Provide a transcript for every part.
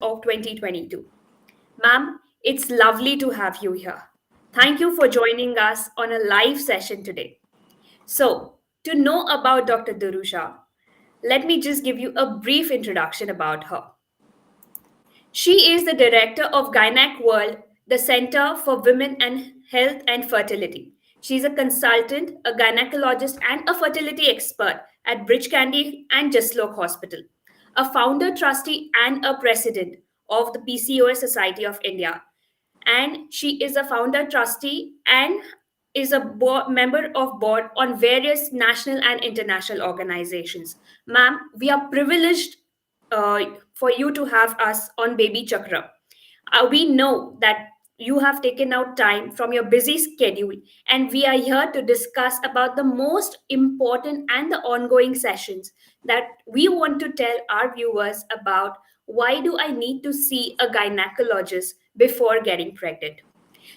of 2022. Ma'am, it's lovely to have you here. Thank you for joining us on a live session today. So, to know about Dr. Duru Shah, let me just give you a brief introduction about her. She is the director of Gynaec World, the Center for Women and Health and Fertility. She's a consultant, a gynecologist, and a fertility expert at Bridge Candy and Jasloke Hospital, a founder, trustee, and a president of the PCOS Society of India. And she is a founder, trustee, and is a member of board on various national and international organizations. Ma'am, we are privileged uh, for you to have us on Baby Chakra. We know that you have taken out time from your busy schedule, and we are here to discuss about the most important and the ongoing sessions that we want to tell our viewers about. Why do I need to see a gynecologist before getting pregnant?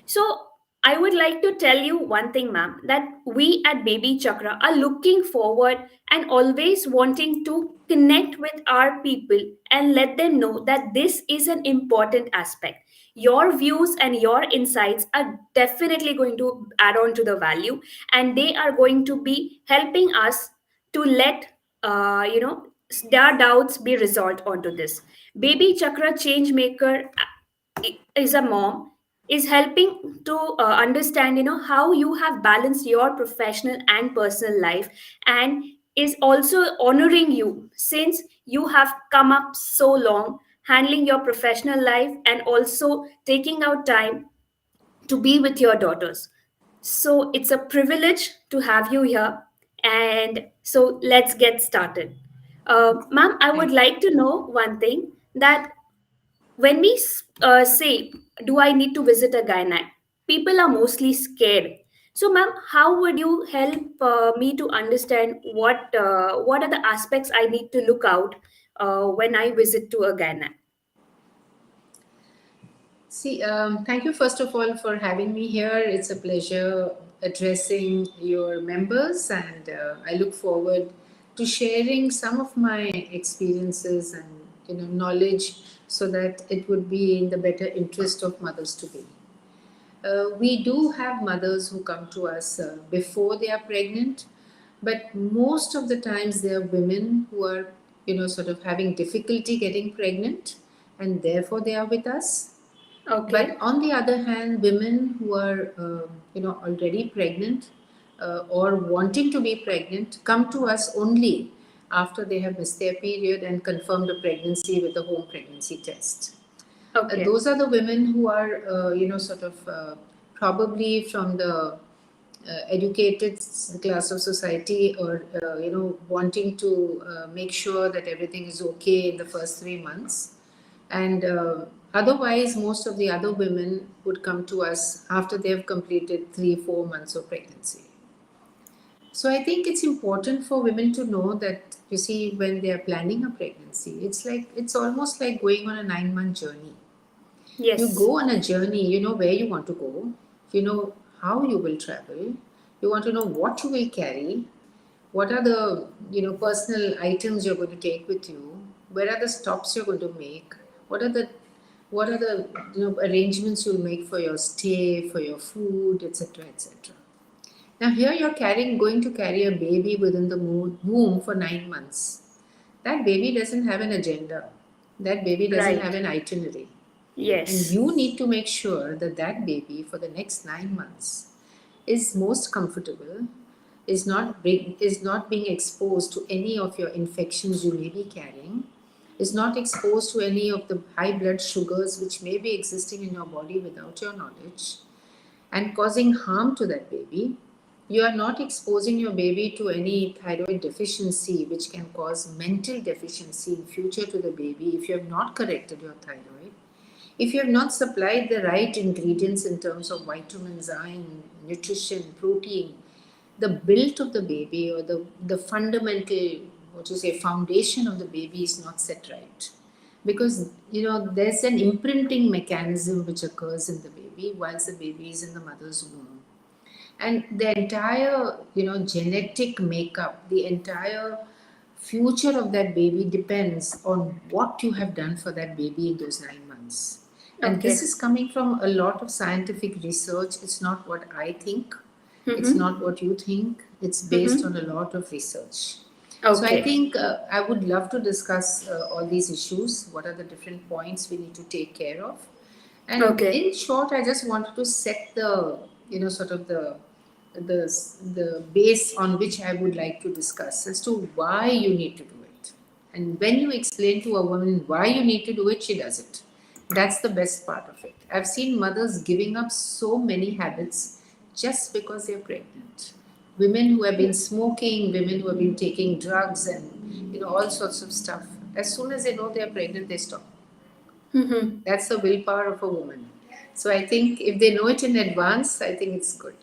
So, I would like to tell you one thing, ma'am, that we at Baby Chakra are looking forward and always wanting to connect with our people and let them know that this is an important aspect. Your views and your insights are definitely going to add on to the value, and they are going to be helping us to let their doubts be resolved onto this. Baby Chakra change maker is a mom is helping to understand how you have balanced your professional and personal life, and is also honoring you since you have come up so long handling your professional life and also taking out time to be with your daughters. So it's a privilege to have you here, and so let's get started. Ma'am, I would Thank like to know one thing, that when we say, do I need to visit a gynaec? People are mostly scared. So, ma'am, how would you help me to understand what are the aspects I need to look out when I visit to a gynaec? Thank you first of all for having me here. It's a pleasure addressing your members, and I look forward to sharing some of my experiences and knowledge, so that it would be in the better interest of mothers to be. We do have mothers who come to us before they are pregnant, but most of the times they are women who are, sort of having difficulty getting pregnant, and therefore they are with us. But Okay. on the other hand, women who are, already pregnant or wanting to be pregnant come to us only after they have missed their period and confirmed a pregnancy with a home pregnancy test. Okay. Those are the women who are, sort of probably from the educated class of society, or wanting to make sure that everything is okay in the first 3 months, and otherwise most of the other women would come to us after they have completed 3-4 months of pregnancy. So I think it's important for women to know that, you see, when they are planning a pregnancy, it's almost like going on a 9-month journey. You Yes. go on a journey, you know where you want to go, you know how you will travel, you want to know what you will carry, what are the personal items you're going to take with you, where are the stops you're going to make, what are the arrangements you'll make for your stay, for your food, etc., etc. Now here you're going to carry a baby within the womb for 9 months. That baby doesn't have an agenda, that baby doesn't have Right. an itinerary, and Yes. you need to make sure that that baby for the next 9 months is most comfortable, is not being exposed to any of your infections you may be carrying, is not exposed to any of the high blood sugars which may be existing in your body without your knowledge and causing harm to that baby. You are not exposing your baby to any thyroid deficiency which can cause mental deficiency in future to the baby if you have not corrected your thyroid. If you have not supplied the right ingredients in terms of vitamins, iron, nutrition, protein, the build of the baby, or the fundamental, what you say, foundation of the baby is not set right. Because there's an imprinting mechanism which occurs in the baby whilst the baby is in the mother's womb. And the entire genetic makeup, the entire future of that baby depends on what you have done for that baby in those 9 months. And this Okay. is coming from a lot of scientific research. It's not what I think, it's Mm-hmm. not what you think, it's based on Mm-hmm. a lot of research. So I Okay. think I would love to discuss all these issues. What are the different points we need to take care of? And Okay. in short, I just wanted to set the, sort of the the base on which I would like to discuss as to why you need to do it. And when you explain to a woman why you need to do it, she does it. That's the best part of it. I've seen mothers giving up so many habits just because they're pregnant. Women who have been smoking, women who have been taking drugs, and all sorts of stuff. As soon as they know they're pregnant, they stop. Mm-hmm. That's the willpower of a woman. So I think if they know it in advance, I think it's good.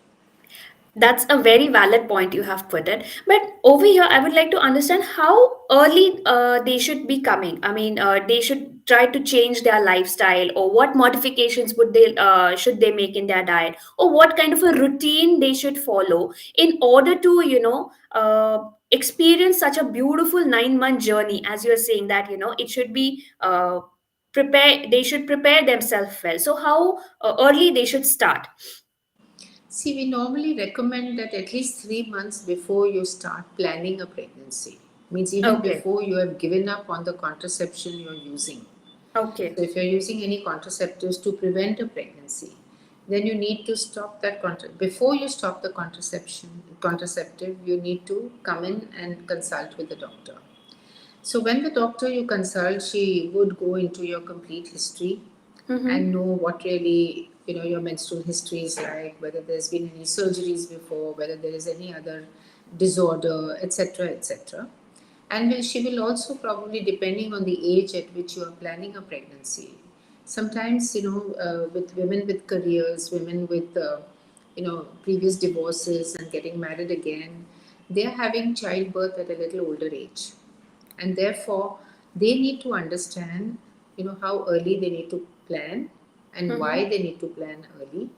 That's a very valid point you have put it. But over here, I would like to understand how early they should be coming. I mean, they should try to change their lifestyle, or what modifications would they should they make in their diet, or what kind of a routine they should follow in order to, experience such a beautiful 9 month journey. As you are saying that, it should be prepare. They should prepare themselves well. So how early they should start? See, we normally recommend that at least 3 months before you start planning a pregnancy. Means even Okay. before you have given up on the contraception you're using. So Okay. if you're using any contraceptives to prevent a pregnancy, then you need to stop that before you stop the contraceptive, you need to come in and consult with the doctor. So when the doctor you consult, she would go into your complete history and Mm-hmm. know what really your menstrual history is like, whether there's been any surgeries before, whether there is any other disorder, etc., etc. And she will also probably, depending on the age at which you are planning a pregnancy, sometimes with women with careers, women with previous divorces and getting married again, they are having childbirth at a little older age, and therefore they need to understand how early they need to plan and why Mm-hmm. they need to plan early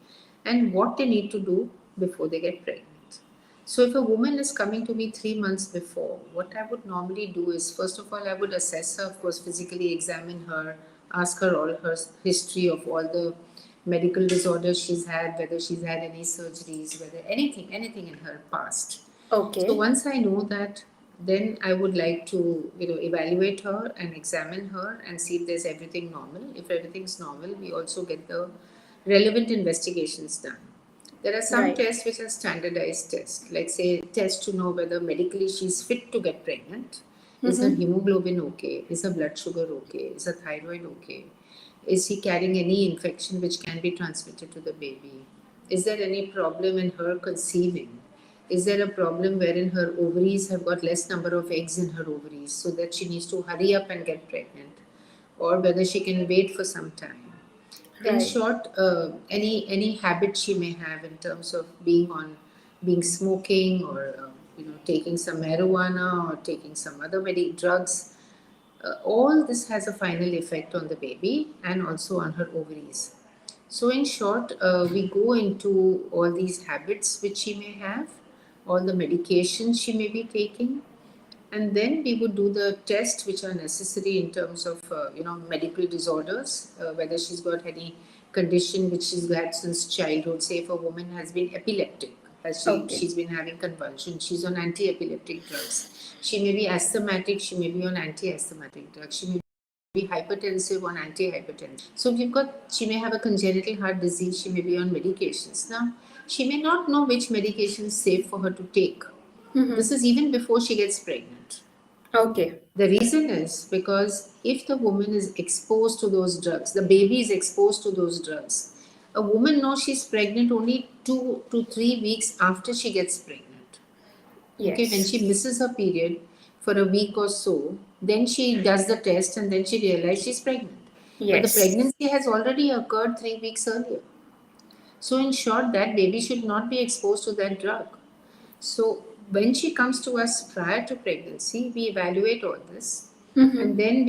and what they need to do before they get pregnant. So if a woman is coming to me 3 months before, what I would normally do is, first of all, I would assess her, of course, physically examine her, ask her all her history of all the medical disorders she's had, whether she's had any surgeries, whether anything in her past. So Okay. once I know that, then I would like to, evaluate her and examine her and see if there's everything normal. If everything's normal, we also get the relevant investigations done. There are some Right. tests which are standardized tests, like say test to know whether medically she's fit to get pregnant. Is her Mm-hmm. hemoglobin okay? Is her blood sugar okay? Is her thyroid okay? Is he carrying any infection which can be transmitted to the baby? Is there any problem in her conceiving? Is there a problem wherein her ovaries have got less number of eggs in her ovaries so that she needs to hurry up and get pregnant? Or whether she can wait for some time? In Right. short, any habit she may have in terms of being smoking, or taking some marijuana or taking some other drugs, all this has a final effect on the baby and also on her ovaries. So, in short, we go into all these habits which she may have, all the medications she may be taking, and then we would do the tests which are necessary in terms of medical disorders, whether she's got any condition which she's had since childhood. Say if a woman has been epileptic, has Okay. she's been having convulsions, she's on anti-epileptic drugs. She may be asthmatic, she may be on anti-asthmatic drugs. She may be hypertensive on antihypertensive. So we've got, she may have a congenital heart disease, she may be on medications. Now, she may not know which medication is safe for her to take. This Mm-hmm. is even before she gets pregnant. Okay. The reason is because if the woman is exposed to those drugs, the baby is exposed to those drugs. A woman knows she's pregnant only 2 to 3 weeks after she gets pregnant. Okay, when Yes. she misses her period for a week or so, then she does the test and then she realizes she's pregnant. But the Yes. pregnancy has already occurred 3 weeks earlier. So, in short, that baby should not be exposed to that drug. So when she comes to us prior to pregnancy, we evaluate all this, and Mm-hmm. then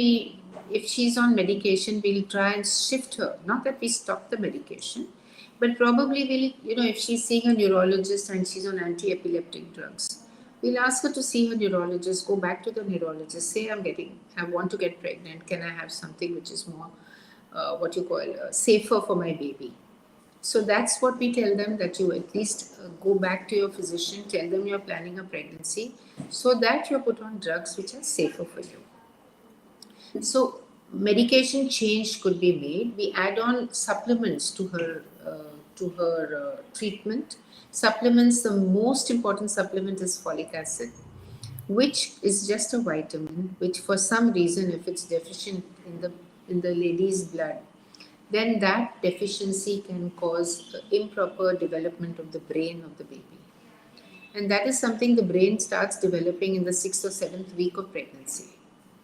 if she's on medication, we'll try and shift her. Not that we stop the medication, but probably we'll, if she's seeing a neurologist and she's on anti-epileptic drugs, We'll ask her to see her neurologist, go back to the neurologist, say, I want to get pregnant. Can I have something which is more, what you call, safer for my baby? So that's what we tell them, that you at least go back to your physician, tell them you're planning a pregnancy so that you're put on drugs which are safer for you. So medication change could be made. We add on supplements to her treatment. Supplements. The most important supplement is folic acid, which is just a vitamin. Which, for some reason, if it's deficient in the lady's blood, then that deficiency can cause improper development of the brain of the baby. And that is something the brain starts developing in the 6th or 7th week of pregnancy.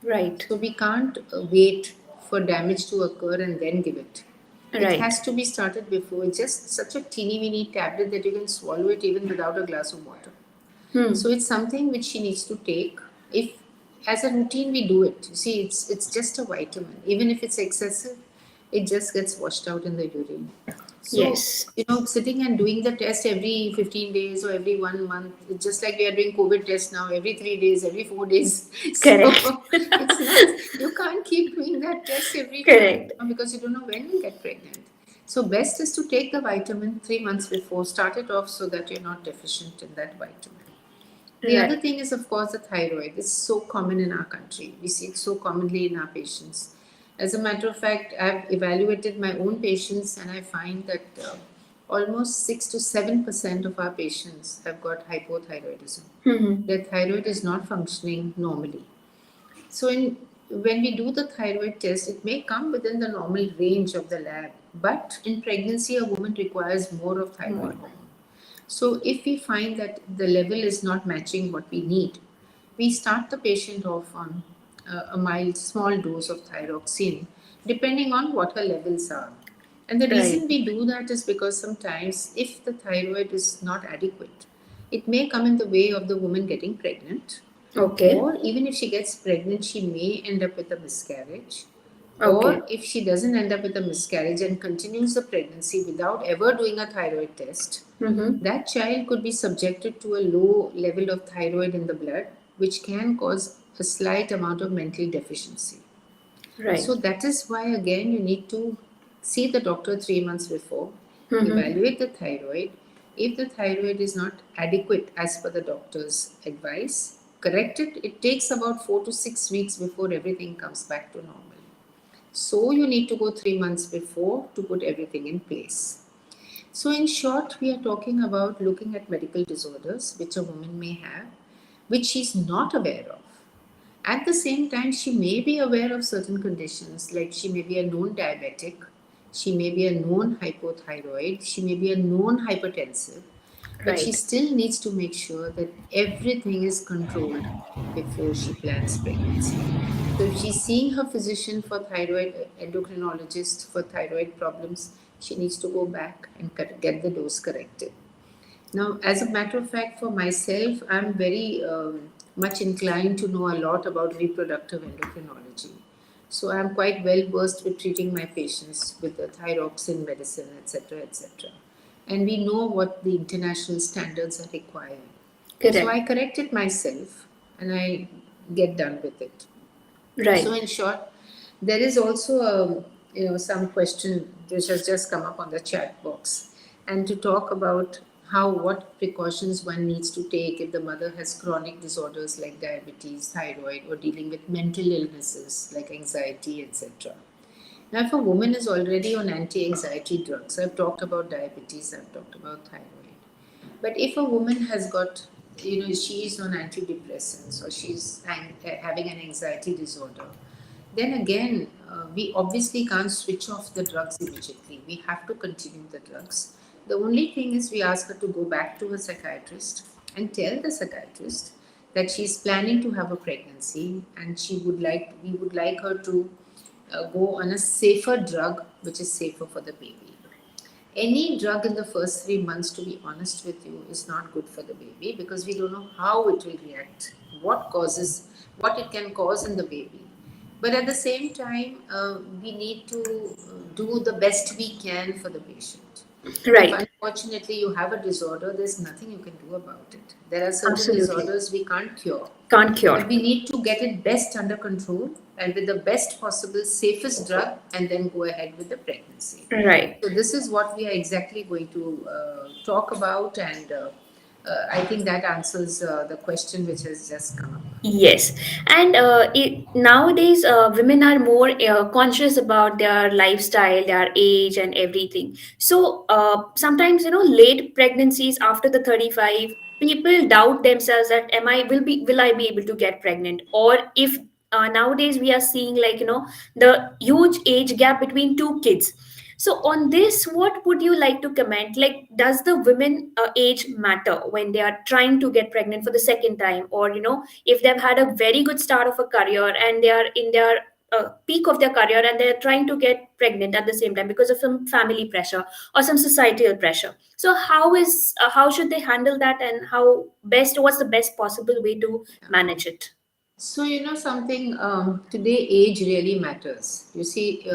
Right. So we can't wait for damage to occur and then give it. It Right. has to be started before. It's just such a teeny weeny tablet that you can swallow it even without a glass of water. So it's something which she needs to take. If as a routine we do it, you see, it's just a vitamin. Even if it's excessive, it just gets washed out in the urine. So, Yes. sitting and doing the test every 15 days or every 1 month, it's just like we are doing COVID test now, every 3 days, every 4 days. Correct. So, it's not, you can't keep doing that test every time Correct. because you don't know when you get pregnant. So, best is to take the vitamin 3 months before, start it off so that you're not deficient in that vitamin. The other Right. thing is, of course, the thyroid. It's so common in our country. We see it so commonly in our patients. As a matter of fact, I've evaluated my own patients and I find that almost 6 to 7% of our patients have got hypothyroidism. Their thyroid is not functioning normally. So, when we do the thyroid test, it may come within the normal range of the lab, but in pregnancy, a woman requires more of thyroid More. hormone. So, if we find that the level is not matching what we need, we start the patient off on a mild, small dose of thyroxine, depending on what her levels are. And the Right. reason we do that is because sometimes, if the thyroid is not adequate, it may come in the way of the woman getting pregnant, Okay. or even if she gets pregnant, she may end up with a miscarriage. Okay. Or if she doesn't end up with a miscarriage and continues the pregnancy without ever doing a thyroid test, that child could be subjected to a low level of thyroid in the blood, which can cause a slight amount of mental deficiency. Right. So that is why, again, you need to see the doctor 3 months before, evaluate the thyroid. If the thyroid is not adequate as per the doctor's advice, correct it. It takes about 4 to 6 weeks before everything comes back to normal. So you need to go 3 months before to put everything in place. So, in short, we are talking about looking at medical disorders which a woman may have, which she's not aware of. At the same time, she may be aware of certain conditions, like she may be a known diabetic, she may be a known hypothyroid, she may be a known hypertensive, but she Right. still needs to make sure that everything is controlled before she plans pregnancy. So, if she's seeing her physician for thyroid endocrinologist for thyroid problems, she needs to go back and get the dose corrected. Now, as a matter of fact, for myself, I'm very much inclined to know a lot about reproductive endocrinology. So I'm quite well versed with treating my patients with the thyroxine medicine, etc., etc. And we know what the international standards are required. So Correct. I correct it myself and I get done with it. So Right. in short, there is also some question which has just come up on the chat box, and to talk about how what precautions one needs to take if the mother has chronic disorders like diabetes, thyroid, or dealing with mental illnesses like anxiety, etc. Now, if a woman is already on anti-anxiety drugs, I've talked about diabetes, I've talked about thyroid. But if a woman has got, she is on antidepressants or she's having an anxiety disorder, then again, we obviously can't switch off the drugs immediately. We have to continue the drugs. The only thing is we ask her to go back to her psychiatrist and tell the psychiatrist that she's planning to have a pregnancy and we would like her to go on a safer drug which is safer for the baby. Any drug in the first 3 months, to be honest with you, is not good for the baby because we don't know how it will react, what it can cause in the baby. But at the same time, we need to do the best we can for the patient. If Right. unfortunately you have a disorder, there's nothing you can do about it. There are certain Absolutely. disorders we can't cure, Can't cure. but we need to get it best under control and with the best possible, safest drug, and then go ahead with the pregnancy. Right. So, this is what we are exactly going to talk about, and I think that answers the question which has just come up. Yes, and nowadays women are more conscious about their lifestyle, their age, and everything. So sometimes late pregnancies after the 35, people doubt themselves that will I be able to get pregnant, or if nowadays we are seeing like the huge age gap between two kids. So on this, what would you like to comment? Like, does the women age matter when they are trying to get pregnant for the second time, or if they've had a very good start of a career and they are in their peak of their career and they're trying to get pregnant at the same time because of some family pressure or some societal pressure? So how should they handle that, and what's the best possible way to manage it? So, something, today age really matters. You see,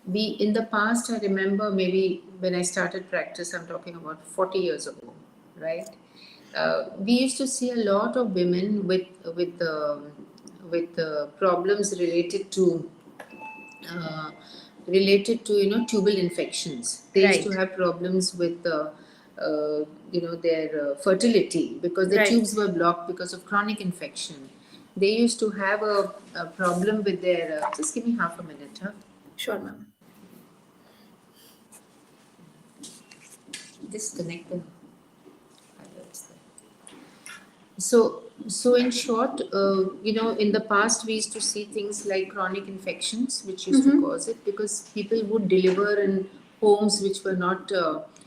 we in the past, I remember maybe when I started practice, I'm talking about 40 years ago, right? We used to see a lot of women with problems uh, related to tubal infections. They used to Right. have problems with their fertility because the Right. tubes were blocked because of chronic infection. They used to have a problem with their. Just give me half a minute, huh? Sure, ma'am. Disconnect the highlights there. So in short, in the past we used to see things like chronic infections, which used to Mm-hmm. cause it because people would deliver in homes which were not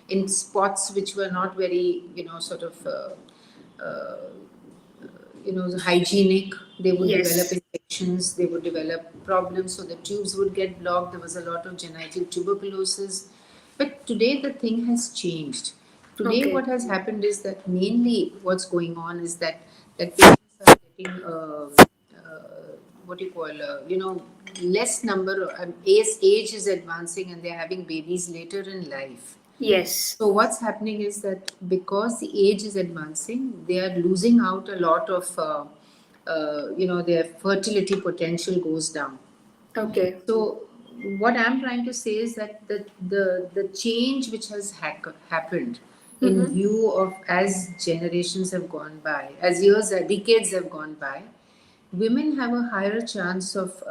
in spots which were not very, sort of, uh, hygienic. They would develop Yes. infections. They would develop problems. So the tubes would get blocked. There was a lot of genital tuberculosis. But today the thing has changed. Today Okay. what has happened is that mainly what's going on is that patients are getting what do you call less number. Age is advancing and they're having babies later in life. Yes. So what's happening is that because the age is advancing, they are losing out a lot of, their fertility potential goes down. Okay. So what I'm trying to say is that the change which has happened in Mm-hmm. view of as generations have gone by, as years, decades have gone by, women have a higher chance of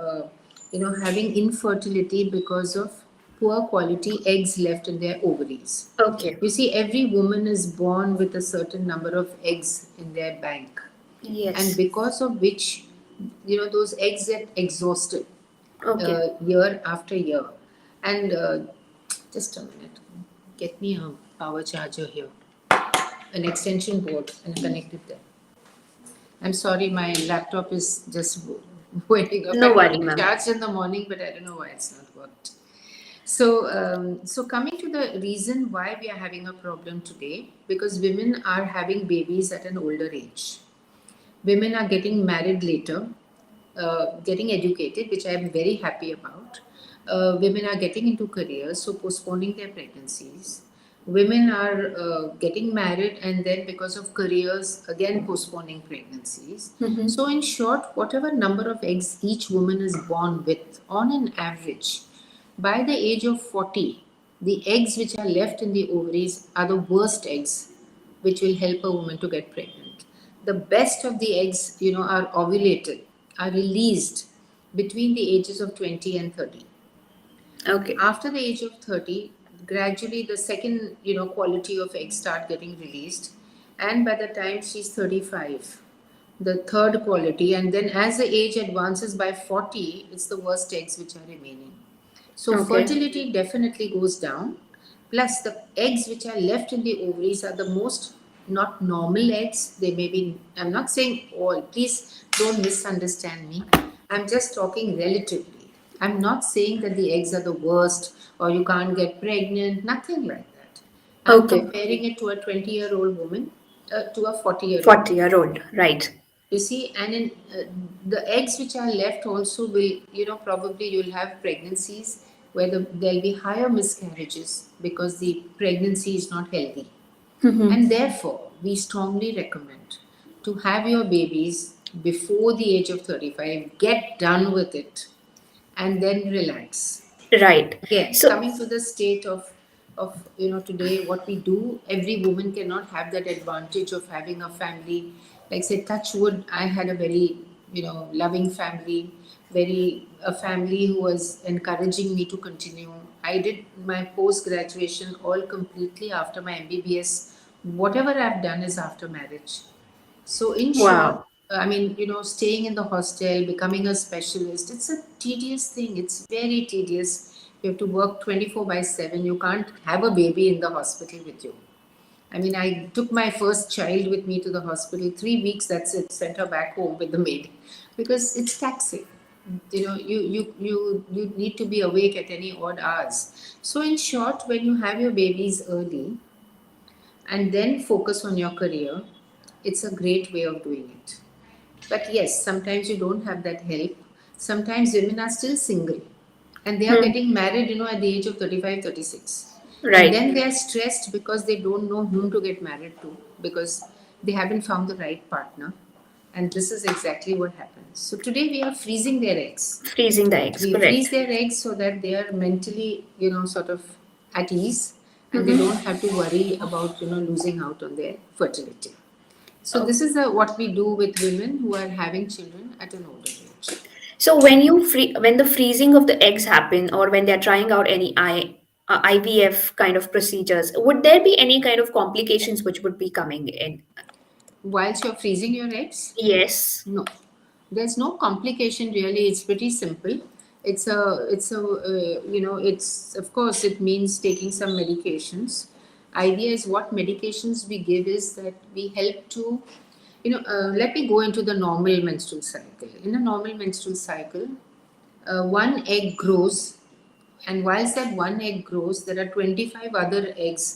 having infertility because of poor quality eggs left in their ovaries. Okay. You see, every woman is born with a certain number of eggs in their bank, and Yes. because of which those eggs get exhausted Okay. year after year. And just a minute, get me a power charger here, an extension board, and connect it there. I'm sorry, my laptop is just waking up. I No got worry, it ma'am. charged in the morning, but I don't know why it's not worked. So coming to the reason why we are having a problem today, because women are having babies at an older age. Women are getting married later, getting educated, which I am very happy about. Women are getting into careers, so postponing their pregnancies. Women are getting married and then, because of careers, again postponing pregnancies. Mm-hmm. So, in short, whatever number of eggs each woman is born with, on an average, by the age of 40, the eggs which are left in the ovaries are the worst eggs which will help a woman to get pregnant. The best of the eggs, are ovulated, are released between the ages of 20 and 30. Okay. After the age of 30, gradually the second, quality of eggs start getting released. And by the time she's 35, the third quality, and then as the age advances by 40, it's the worst eggs which are remaining. So Okay. fertility definitely goes down. Plus, the eggs which are left in the ovaries are the most not normal eggs. They may be, I'm not saying all, please don't misunderstand me. I'm just talking relatively. I'm not saying that the eggs are the worst or you can't get pregnant, nothing like that. I'm Okay. comparing it to a 20-year-old woman, to a 40-year-old. 40-year-old. Right. You see, and the eggs which are left also will, probably you'll have pregnancies where there'll be higher miscarriages because the pregnancy is not healthy. And Mhm. therefore, we strongly recommend to have your babies before the age of 35, get done with it, and then relax. Right. Again, So, coming to the state of today, what we do, every woman cannot have that advantage of having a family. Like say, touch wood, I had a very loving family, very a family who was encouraging me to continue. I did my post graduation all completely after my MBBS. Whatever I've done is after marriage. So, in short, wow. I mean, staying in the hostel, becoming a specialist, it's a tedious thing. It's very tedious. You have to work 24 by 7. You can't have a baby in the hospital with you. I mean, I took my first child with me to the hospital. 3 weeks, that's it. Sent her back home with the maid because it's taxing. You need to be awake at any odd hours. So, in short, when you have your babies early, and then focus on your career, it's a great way of doing it. But yes, sometimes you don't have that help. Sometimes women are still single and they are Hmm. getting married, at the age of 35, 36. And Right. then they are stressed because they don't know whom to get married to because they haven't found the right partner. And this is exactly what happens. So today we are freezing their eggs. Freezing the eggs. We freeze Correct. their eggs so that they are mentally, sort of at ease and they don't Mm-hmm. have to worry about, losing out on their fertility. So Oh. this is what we do with women who are having children at an older age. So when the freezing of the eggs happen, or when they're trying out any IVF kind of procedures, would there be any kind of complications which would be coming in? Whilst you're freezing your eggs, Yes. no, there's no complication really. It's pretty simple. It's of course it means taking some medications. Idea is what medications we give is that we help to, let me go into the normal menstrual cycle. In a normal menstrual cycle, one egg grows, and whilst that one egg grows, there are 25 other eggs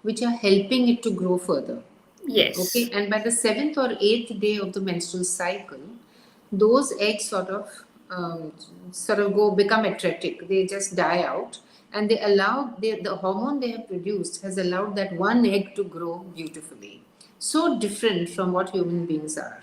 which are helping it to grow further. Okay, Yes. and by the seventh or eighth day of the menstrual cycle, those eggs sort of go become atretic. They just die out, and the hormone they have produced has allowed that one egg to grow beautifully. So different from what human beings are.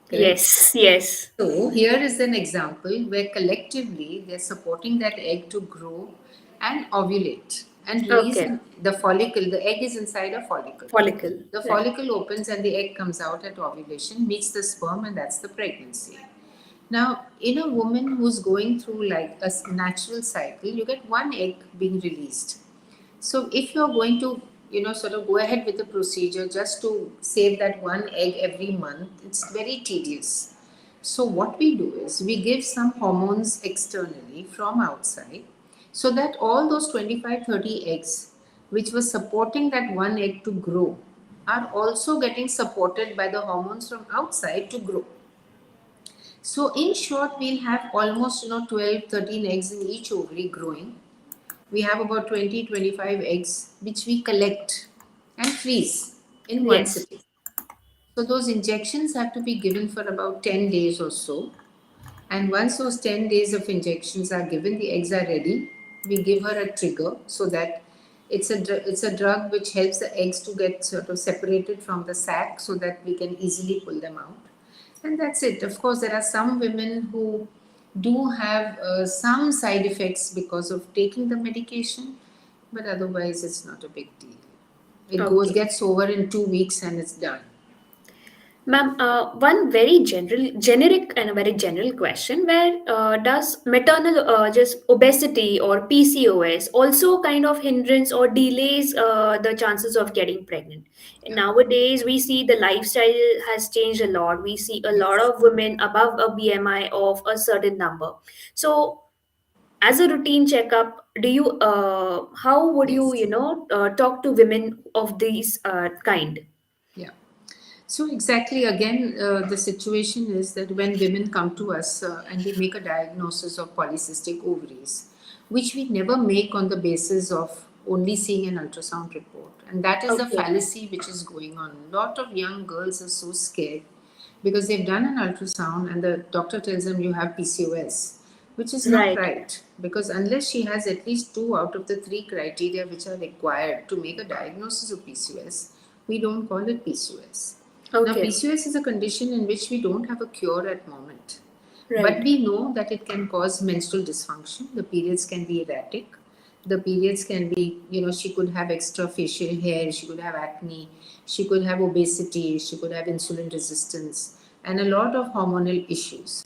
Correct. Yes. Yes. So here is an example where collectively they're supporting that egg to grow and ovulate and release Okay. the follicle. The egg is inside a follicle. Follicle. The Right. follicle opens and the egg comes out at ovulation, meets the sperm, and that's the pregnancy. Now, in a woman who's going through like a natural cycle, you get one egg being released. So if you're going to, sort of go ahead with the procedure just to save that one egg every month, it's very tedious. So what we do is we give some hormones externally from outside so that all those 25, 30 eggs which were supporting that one egg to grow are also getting supported by the hormones from outside to grow. So in short, we'll have almost 12, 13 eggs in each ovary growing. We have about 20, 25 eggs which we collect and freeze in one Yes. sitting. So those injections have to be given for about 10 days or so. And once those 10 days of injections are given, the eggs are ready. We give her a trigger so that it's a drug which helps the eggs to get sort of separated from the sac so that we can easily pull them out. And that's it. Of course, there are some women who do have some side effects because of taking the medication, but otherwise, it's not a big deal. It Okay. gets over in 2 weeks and it's done. Ma'am, one very generic and a very general question, where does maternal just obesity or PCOS also kind of hindrance or delays the chances of getting pregnant? Yeah. Nowadays, we see the lifestyle has changed a lot. We see a lot Yes. of women above a BMI of a certain number. So, as a routine checkup, how would you, Yes. talk to women of these kind? Yeah. So exactly again, the situation is that when women come to us and they make a diagnosis of polycystic ovaries, which we never make on the basis of only seeing an ultrasound report, and that is the Okay. fallacy which is going on. A lot of young girls are so scared because they've done an ultrasound and the doctor tells them you have PCOS. which is not Right. right, because unless she has at least 2 out of the 3 criteria which are required to make a diagnosis of PCOS, we don't call it PCOS. Now, Okay. PCOS is a condition in which we don't have a cure at moment, but Right. we know that it can cause menstrual dysfunction. The periods can be erratic. The periods can be, she could have extra facial hair, she could have acne, she could have obesity, she could have insulin resistance, and a lot of hormonal issues.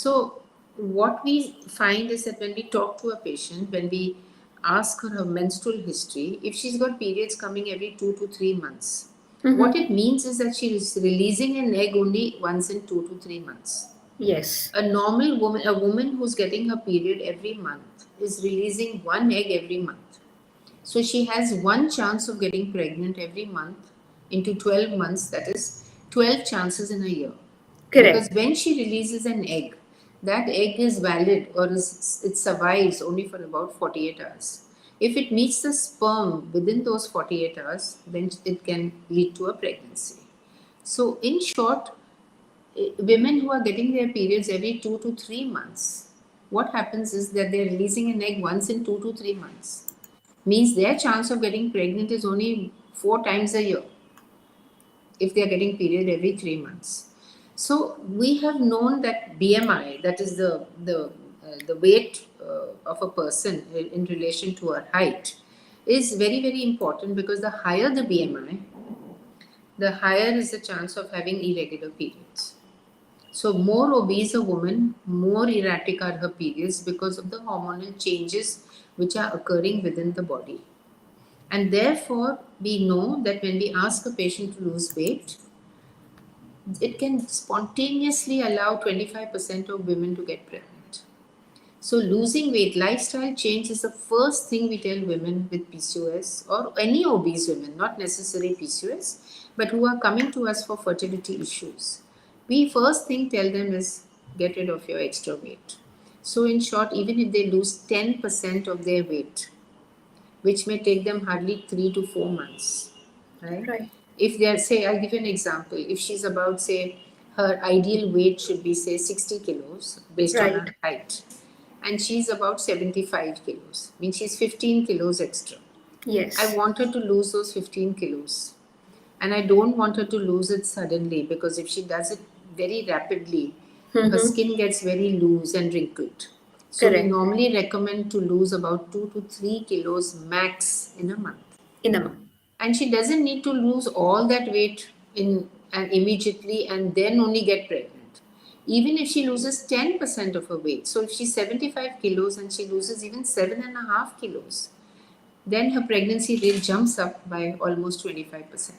So, what we find is that when we talk to a patient, when we ask her menstrual history, if she's got periods coming every 2 to 3 months, what Mm-hmm. it means is that she is releasing an egg only once in 2 to 3 months. Yes. A normal woman, a woman who's getting her period every month, is releasing one egg every month. So she has one chance of getting pregnant every month into 12 months, that is 12 chances in a year. Because Correct. when she releases an egg, that egg is valid, or it survives only for about 48 hours. If it meets the sperm within those 48 hours, then it can lead to a pregnancy. So, in short, women who are getting their periods every 2 to 3 months, what happens is that they're releasing an egg once in 2 to 3 months. Means their chance of getting pregnant is only 4 times a year if they are getting period every 3 months. So we have known that BMI, that is the weight of a person in relation to her height, is very very important, because the higher the BMI, the higher is the chance of having irregular periods. So more obese a woman, more erratic are her periods because of the hormonal changes which are occurring within the body. And therefore, we know that when we ask a patient to lose weight, it can spontaneously allow 25% of women to get pregnant. So, losing weight, lifestyle change is the first thing we tell women with PCOS, or any obese women, not necessarily PCOS, but who are coming to us for fertility issues. We first thing tell them is get rid of your extra weight. So, in short, even if they lose 10% of their weight, which may take them hardly 3 to 4 months, right? Right. If they are, say, I'll give you an example. If she's about, say, her ideal weight should be, say, 60 kilos based on Right. her height, and she's about 75 kilos, means she's 15 kilos extra. I Yes. want her to lose those 15 kilos, and I don't want her to lose it suddenly, because if she does it very rapidly, her Mm-hmm. skin gets very loose and wrinkled. So we Correct. normally recommend to lose about 2 to 3 kilos max in a month. In a month. And she doesn't need to lose all that weight in and immediately and then only get pregnant. Even if she loses 10% of her weight, so if she's 75 kilos and she loses even 7.5 kilos, then her pregnancy rate jumps up by almost 25%.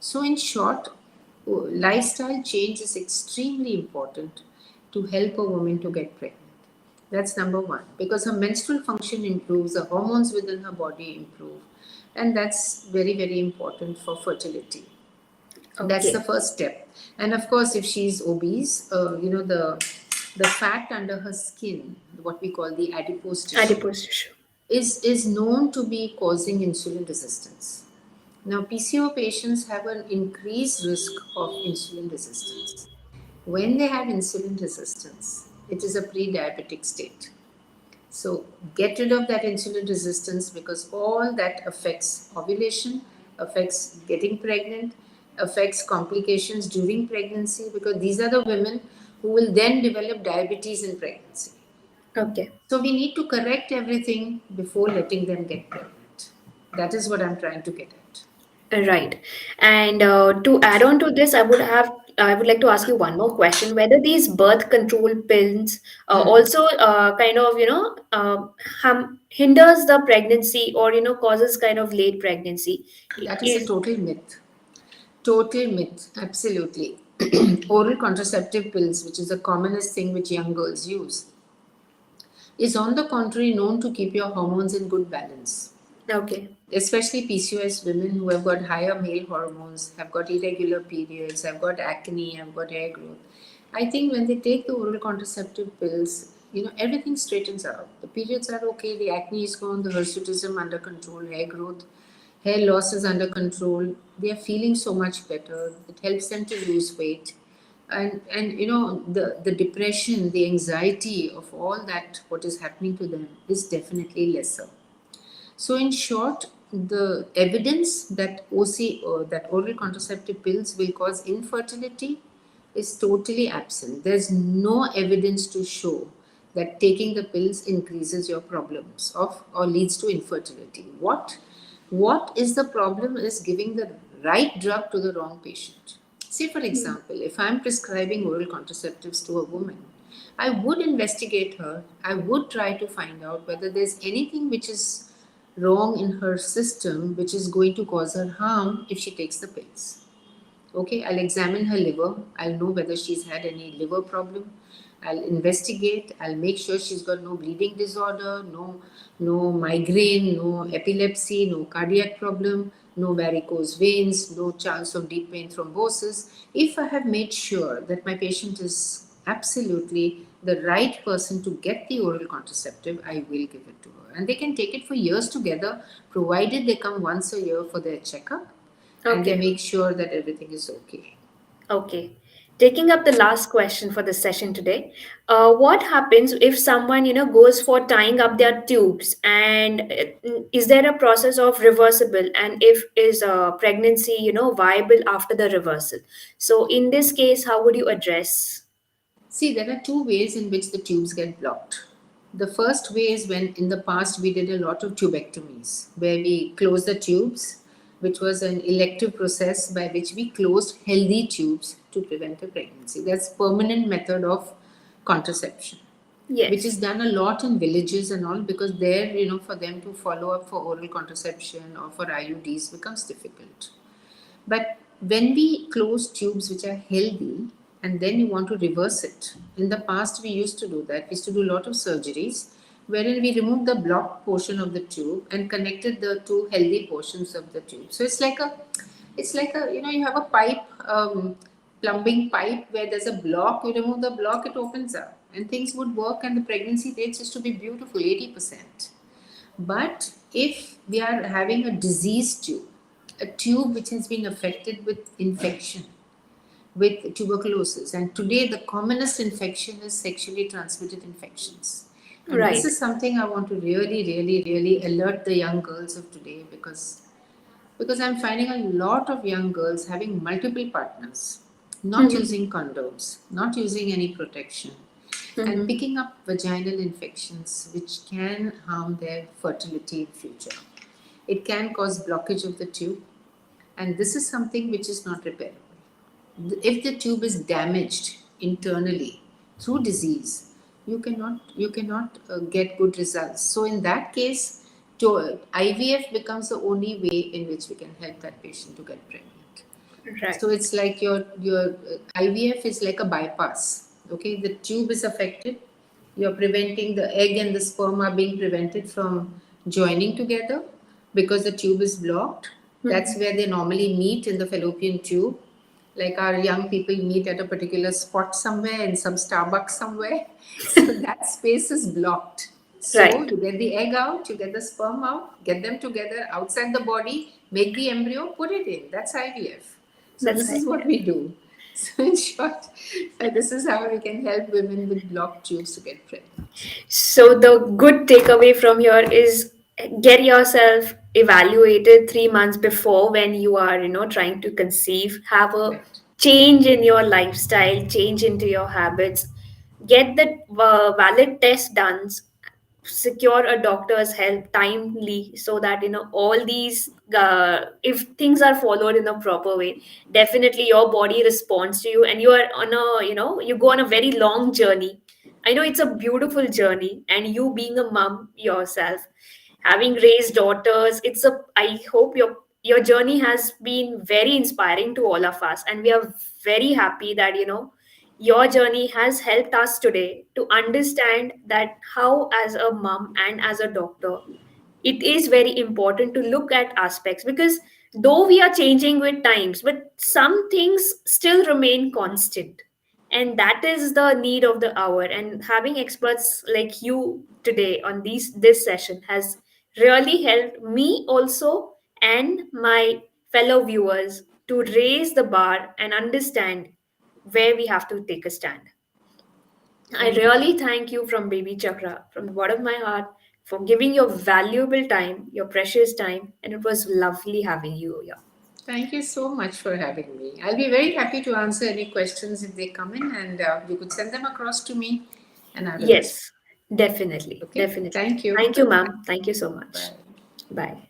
So, in short, lifestyle change is extremely important to help a woman to get pregnant. That's number one, because her menstrual function improves, the hormones within her body improve, and that's very, very important for fertility. That's the Okay. first step. And of course, if she's obese, the fat under her skin, what we call the adipose tissue, Adipose tissue. is known to be causing insulin resistance. Now, PCO patients have an increased risk of insulin resistance. When they have insulin resistance, it is a pre-diabetic state. So get rid of that insulin resistance, because all that affects ovulation, affects getting pregnant, affects complications during pregnancy, because these are the women who will then develop diabetes in pregnancy. Okay. So we need to correct everything before letting them get pregnant. That is what I'm trying to get at. Right. And to add on to this, I would like to ask you one more question: whether these birth control pills also kind of hinders the pregnancy, or causes kind of late pregnancy. That is a Is total myth. Total myth, absolutely. Oral contraceptive pills, which is the commonest thing which young girls use, is on the contrary known to keep your hormones in good balance. okay. Especially PCOS women who have got higher male hormones, have got irregular periods, have got acne, have got hair growth. I think when they take the oral contraceptive pills, everything straightens out. The periods are okay, the acne is gone, the hirsutism under control, hair growth, hair loss is under control. They are feeling so much better. It helps them to lose weight. And the depression, the anxiety of all that what is happening to them is definitely lesser. So in short, the evidence that that oral contraceptive pills will cause infertility is totally absent. There's no evidence to show that taking the pills increases your problems of or leads to infertility. What is the problem is giving the right drug to the wrong patient. Say, for Mm. example, if I'm prescribing oral contraceptives to a woman, I would investigate her. I would try to find out whether there's anything which is wrong in her system which is going to cause her harm if she takes the pills. Okay, I'll examine her liver. I'll know whether she's had any liver problem. I'll investigate. I'll make sure she's got no bleeding disorder, no migraine, no epilepsy, no cardiac problem, no varicose veins, no chance of deep vein thrombosis. If I have made sure that my patient is absolutely the right person to get the oral contraceptive, I will give it to her. And they can take it for years together, provided they come once a year for their checkup and they Okay. make sure that everything is okay. Okay. Taking up the last question for the session today, what happens if someone goes for tying up their tubes, and is there a process of reversible, and if is pregnancy viable after the reversal? So in this case, how would you address? See, there are two ways in which the tubes get blocked. The first way is when in the past we did a lot of tubectomies, where we closed the tubes, which was an elective process by which we closed healthy tubes to prevent a pregnancy. That's permanent method of contraception, which is Yes. done a lot in villages and all, because there, for them to follow up for oral contraception or for IUDs becomes difficult. But when we close tubes which are healthy and then you want to reverse it, in the past we used to do that. We used to do a lot of surgeries wherein we removed the blocked portion of the tube and connected the two healthy portions of the tube. So it's like a you have a pipe, plumbing pipe where there's a block. You remove the block, it opens up, and things would work, and the pregnancy rates used to be beautiful, 80%. But if we are having a diseased tube, a tube which has been affected with infection, with tuberculosis, and today the commonest infection is sexually transmitted infections. And this Right. is something I want to really, really, really alert the young girls of today, because I'm finding a lot of young girls having multiple partners, not Mhm. using condoms, not using any protection, and Mhm. picking up vaginal infections which can harm their fertility in future. It can cause blockage of the tube, and this is something which is not repairable. If the tube is damaged internally through disease, you cannot get good results. So in that case, IVF becomes the only way in which we can help that patient to get pregnant. Right. So it's like your IVF is like a bypass. Okay, the tube is affected. You're preventing the egg and the sperm are being prevented from joining together because the tube is blocked. That's Mhm. where they normally meet, in the fallopian tube. Like our young people meet at a particular spot somewhere in some Starbucks somewhere. So that space is blocked. So Right. you get the egg out, you get the sperm out, get them together outside the body, make the embryo, put it in. That's IVF. So That's this is what right. we do. So in short, this is how we can help women with blocked tubes to get pregnant. So the good takeaway from here is get yourself evaluated 3 months before when you are, trying to conceive. Have a Right. change in your lifestyle, change into your habits. Get the valid test done, secure a doctor's help timely, so that all these if things are followed in a proper way, definitely your body responds to you, and you are on a you go on a very long journey. I know it's a beautiful journey, and you being a mom yourself, having raised daughters, I hope your journey has been very inspiring to all of us, and we are very happy that your journey has helped us today to understand that how as a mom and as a doctor it is very important to look at aspects, because though we are changing with times, but some things still remain constant, and that is the need of the hour. And having experts like you today on this session has really helped me also, and my fellow viewers, to raise the bar and understand where we have to take a stand. I Thank really thank you from Baby Chakra, from the bottom of my heart, for giving your valuable time, your precious time, and it was lovely having you here. Thank you so much for having me. I'll be very happy to answer any questions if they come in, and you could send them across to me and I will respond. Yes, definitely. Okay? Definitely. Thank you. Thank you, ma'am. Thank you so much. Bye. Bye.